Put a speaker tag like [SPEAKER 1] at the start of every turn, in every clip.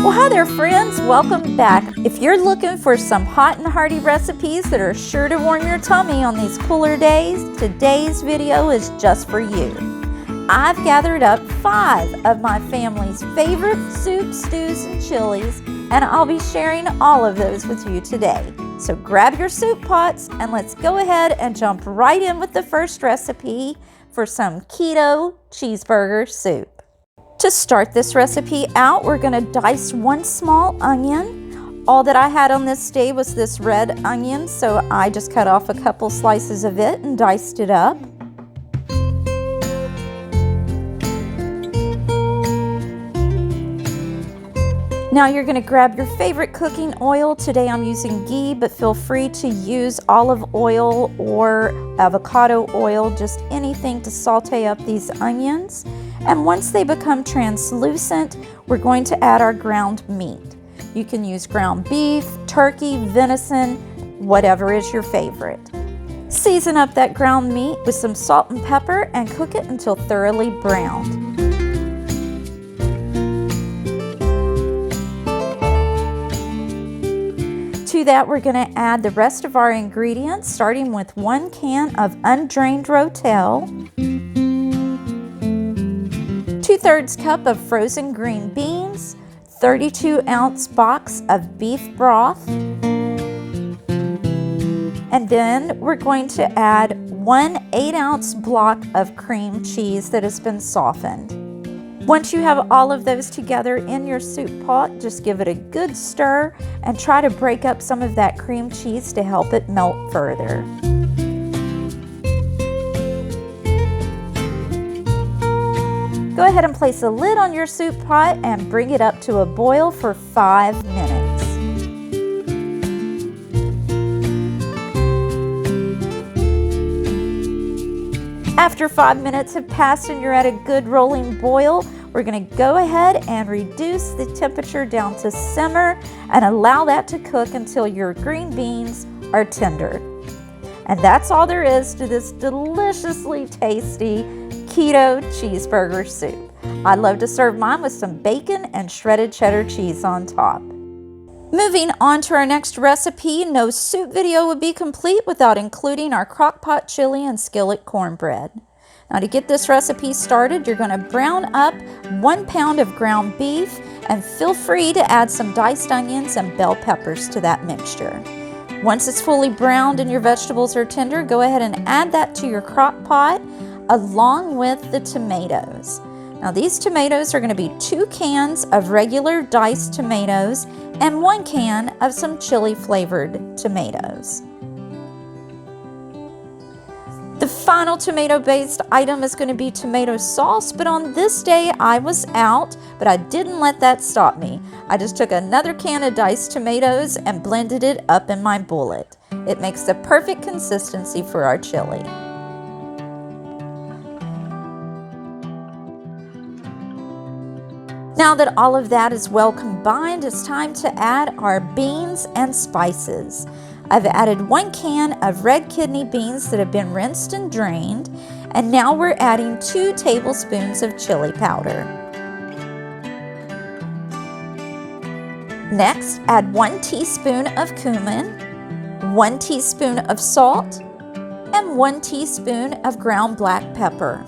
[SPEAKER 1] Well, hi there friends, welcome back. If you're looking for some hot and hearty recipes that are sure to warm your tummy on these cooler days, today's video is just for you. I've gathered up 5 of my family's favorite soups, stews, and chilies, and I'll be sharing all of those with you today. So grab your soup pots and let's go ahead and jump right in with the first recipe for some keto cheeseburger soup. To start this recipe out, we're going to dice 1 small onion. All that I had on this day was this red onion, so I just cut off a couple slices of it and diced it up. Now you're going to grab your favorite cooking oil. Today I'm using ghee, but feel free to use olive oil or avocado oil, just anything to saute up these onions. And once they become translucent, we're going to add our ground meat. You can use ground beef, turkey, venison, whatever is your favorite. Season up that ground meat with some salt and pepper and cook it until thoroughly browned. To that, we're going to add the rest of our ingredients, starting with 1 can of undrained Rotel, 2/3 cup of frozen green beans, 32-ounce box of beef broth, and then we're going to add 1 8-ounce block of cream cheese that has been softened. Once you have all of those together in your soup pot, just give it a good stir and try to break up some of that cream cheese to help it melt further. Go ahead and place a lid on your soup pot and bring it up to a boil for 5 minutes. After 5 minutes have passed and you're at a good rolling boil, we're going to go ahead and reduce the temperature down to simmer and allow that to cook until your green beans are tender. And that's all there is to this deliciously tasty keto cheeseburger soup. I love to serve mine with some bacon and shredded cheddar cheese on top. Moving on to our next recipe, no soup video would be complete without including our crock pot chili and skillet cornbread. Now to get this recipe started, you're going to brown up 1 pound of ground beef and feel free to add some diced onions and bell peppers to that mixture. Once it's fully browned and your vegetables are tender, go ahead and add that to your crock pot along with the tomatoes. Now these tomatoes are going to be 2 cans of regular diced tomatoes and 1 can of some chili flavored tomatoes. The final tomato based item is going to be tomato sauce, but on this day I was out, but I didn't let that stop me. I just took another can of diced tomatoes and blended it up in my bullet. It makes the perfect consistency for our chili. Now that all of that is well combined, it's time to add our beans and spices. I've added 1 can of red kidney beans that have been rinsed and drained, and now we're adding 2 tablespoons of chili powder. Next, add 1 teaspoon of cumin, 1 teaspoon of salt, and 1 teaspoon of ground black pepper.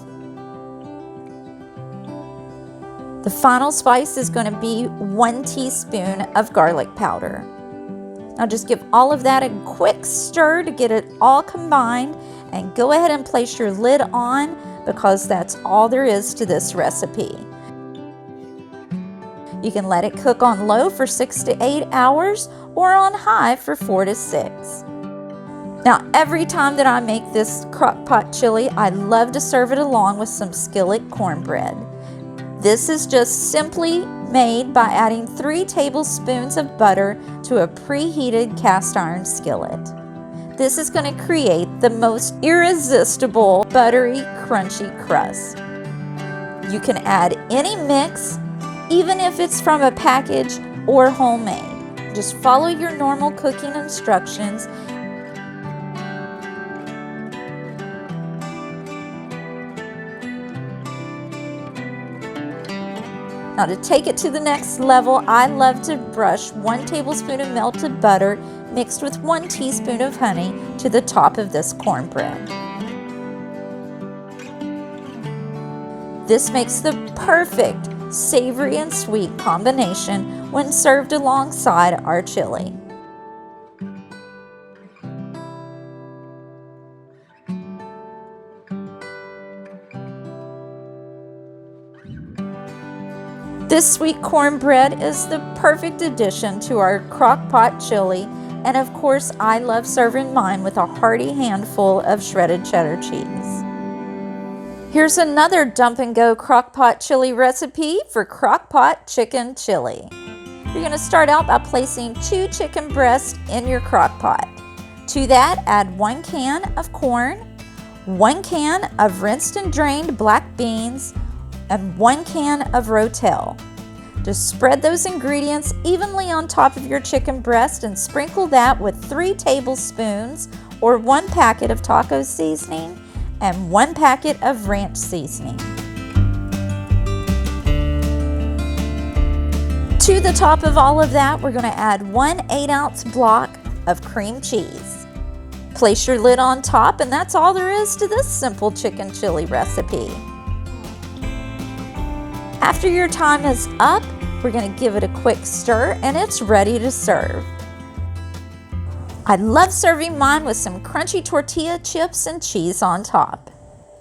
[SPEAKER 1] The final spice is going to be 1 teaspoon of garlic powder. Now just give all of that a quick stir to get it all combined, and go ahead and place your lid on because that's all there is to this recipe. You can let it cook on low for 6 to 8 hours or on high for 4 to 6. Now every time that I make this crock pot chili, I love to serve it along with some skillet cornbread. This is just simply made by adding 3 tablespoons of butter to a preheated cast iron skillet. This is going to create the most irresistible buttery, crunchy crust. You can add any mix, even if it's from a package or homemade. Just follow your normal cooking instructions. Now to take it to the next level, I love to brush 1 tablespoon of melted butter mixed with 1 teaspoon of honey to the top of this cornbread. This makes the perfect savory and sweet combination when served alongside our chili. This sweet cornbread is the perfect addition to our crock pot chili, and of course I love serving mine with a hearty handful of shredded cheddar cheese. Here's another dump and go crock pot chili recipe for crock pot chicken chili. You're going to start out by placing 2 chicken breasts in your crock pot. To that, add 1 can of corn, 1 can of rinsed and drained black beans, and 1 can of Rotel. Just spread those ingredients evenly on top of your chicken breast and sprinkle that with 3 tablespoons or 1 packet of taco seasoning and 1 packet of ranch seasoning. To the top of all of that, we're going to add 1 8-ounce block of cream cheese. Place your lid on top, and that's all there is to this simple chicken chili recipe. After your time is up, we're going to give it a quick stir and it's ready to serve. I love serving mine with some crunchy tortilla chips and cheese on top.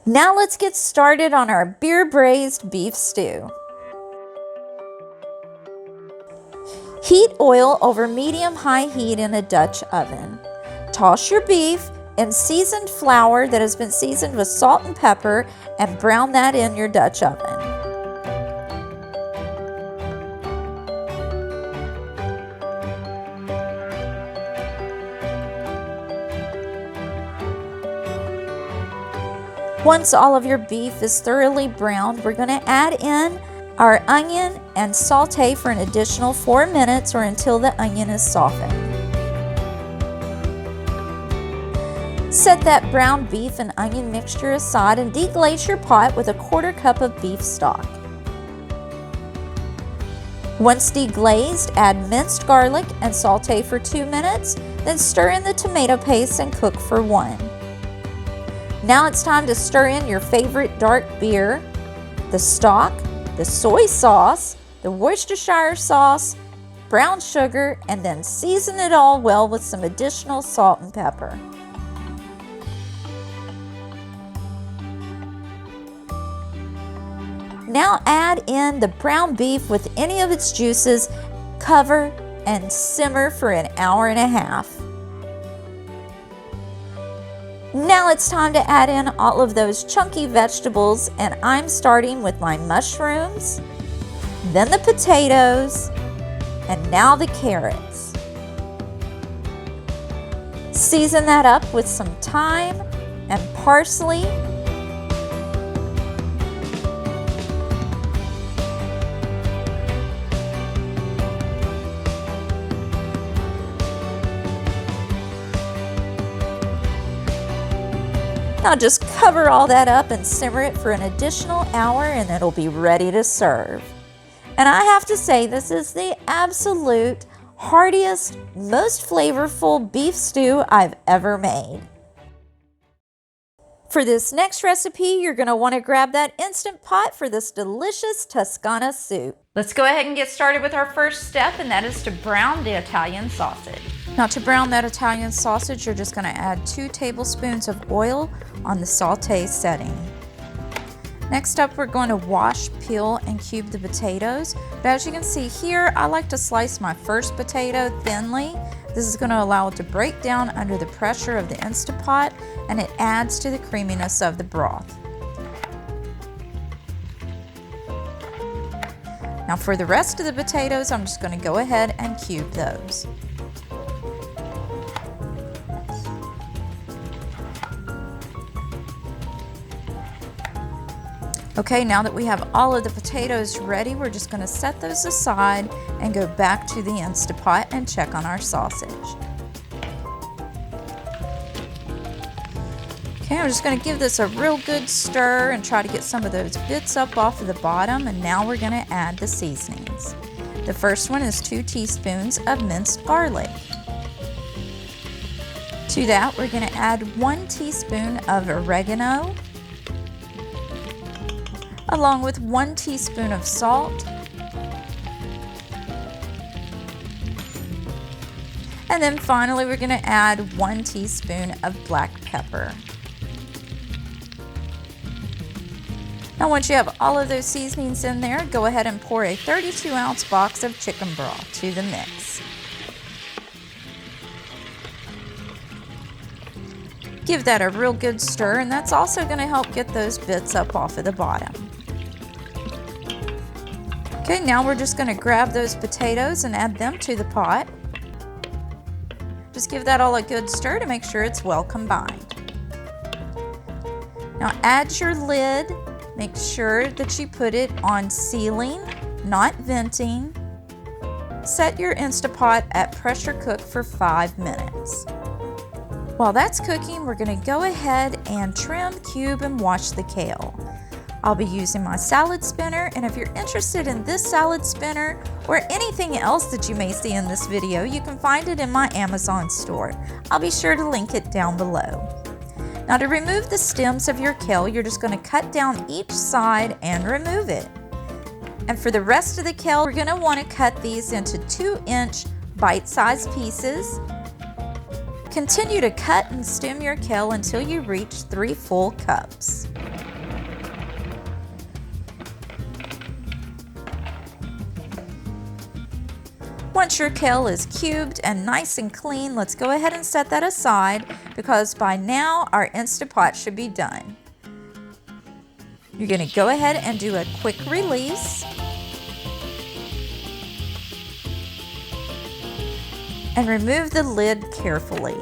[SPEAKER 1] Now let's get started on our beer braised beef stew. Heat oil over medium-high heat in a Dutch oven. Toss your beef in seasoned flour that has been seasoned with salt and pepper and brown that in your Dutch oven. Once all of your beef is thoroughly browned, we're going to add in our onion and saute for an additional 4 minutes or until the onion is softened. Set that browned beef and onion mixture aside and deglaze your pot with a 1/4 cup of beef stock. Once deglazed, add minced garlic and saute for 2 minutes, then stir in the tomato paste and cook for 1. Now it's time to stir in your favorite dark beer, the stock, the soy sauce, the Worcestershire sauce, brown sugar, and then season it all well with some additional salt and pepper. Now add in the brown beef with any of its juices, cover, and simmer for an hour and a half. Now it's time to add in all of those chunky vegetables, and I'm starting with my mushrooms, then the potatoes, and now the carrots. Season that up with some thyme and parsley. Now just cover all that up and simmer it for an additional hour and it'll be ready to serve. And I have to say, this is the absolute heartiest, most flavorful beef stew I've ever made. For this next recipe, you're going to want to grab that Instant Pot for this delicious Toscana soup. Let's go ahead and get started with our first step, and that is to brown the Italian sausage. Now to brown that Italian sausage, you're just going to add 2 tablespoons of oil on the saute setting. Next up, we're going to wash, peel, and cube the potatoes. But as you can see here, I like to slice my first potato thinly. This is going to allow it to break down under the pressure of the Instant Pot, and it adds to the creaminess of the broth. Now for the rest of the potatoes, I'm just going to go ahead and cube those. Okay, now that we have all of the potatoes ready, we're just going to set those aside and go back to the Instant Pot and check on our sausage. Okay, I'm just going to give this a real good stir and try to get some of those bits up off of the bottom, and now we're going to add the seasonings. The first one is 2 teaspoons of minced garlic. To that, we're going to add 1 teaspoon of oregano, along with 1 teaspoon of salt, and then finally we're going to add 1 teaspoon of black pepper. Now once you have all of those seasonings in there, go ahead and pour a 32-ounce box of chicken broth to the mix. Give that a real good stir, and that's also going to help get those bits up off of the bottom. Okay, now we're just going to grab those potatoes and add them to the pot. Just give that all a good stir to make sure it's well combined. Now add your lid. Make sure that you put it on sealing, not venting. Set your Instapot at pressure cook for 5 minutes. While that's cooking, we're going to go ahead and trim, cube, and wash the kale. I'll be using my salad spinner, and if you're interested in this salad spinner or anything else that you may see in this video, you can find it in my Amazon store. I'll be sure to link it down below. Now to remove the stems of your kale, you're just going to cut down each side and remove it. And for the rest of the kale, we're going to want to cut these into 2-inch bite-sized pieces. Continue to cut and stem your kale until you reach 3 full cups. Once your kale is cubed and nice and clean, let's go ahead and set that aside because by now our Instapot should be done. You're going to go ahead and do a quick release. And remove the lid carefully.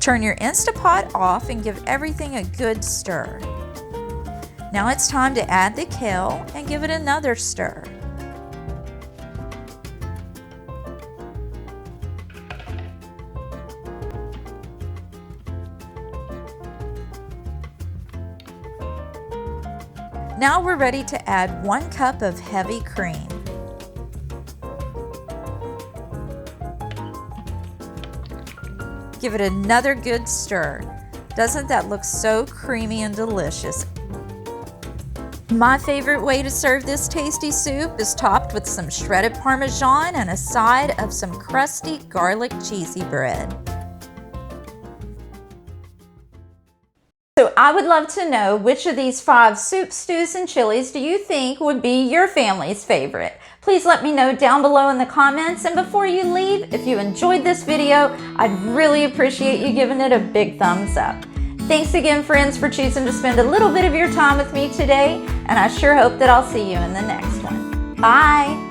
[SPEAKER 1] Turn your Instapot off and give everything a good stir. Now it's time to add the kale and give it another stir. Now we're ready to add 1 cup of heavy cream. Give it another good stir. Doesn't that look so creamy and delicious? My favorite way to serve this tasty soup is topped with some shredded Parmesan and a side of some crusty garlic cheesy bread. So I would love to know which of these 5 soups, stews, and chilies do you think would be your family's favorite? Please let me know down below in the comments, and before you leave, if you enjoyed this video, I'd really appreciate you giving it a big thumbs up. Thanks again, friends, for choosing to spend a little bit of your time with me today, and I sure hope that I'll see you in the next one. Bye!